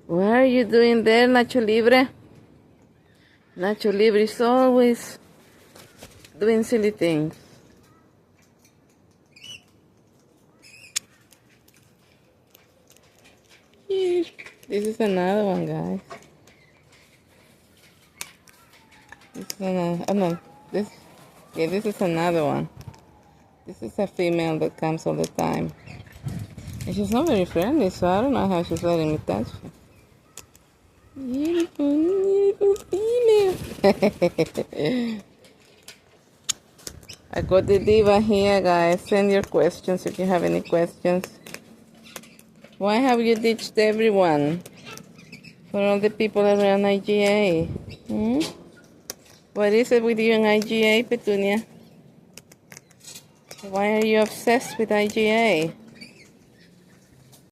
What are you doing there, Nacho Libre? Nacho Libre is always doing silly things. This is another one, guys. This is another. Oh no, this. Yeah, this is another one. This is a female that comes all the time. And she's not very friendly, so I don't know how she's letting me touch her. Beautiful female. I got the diva here, guys. Send your questions if you have any questions. Why have you ditched everyone? For all the people around IGA. What is it with you and IGA, Petunia? Why are you obsessed with IGA?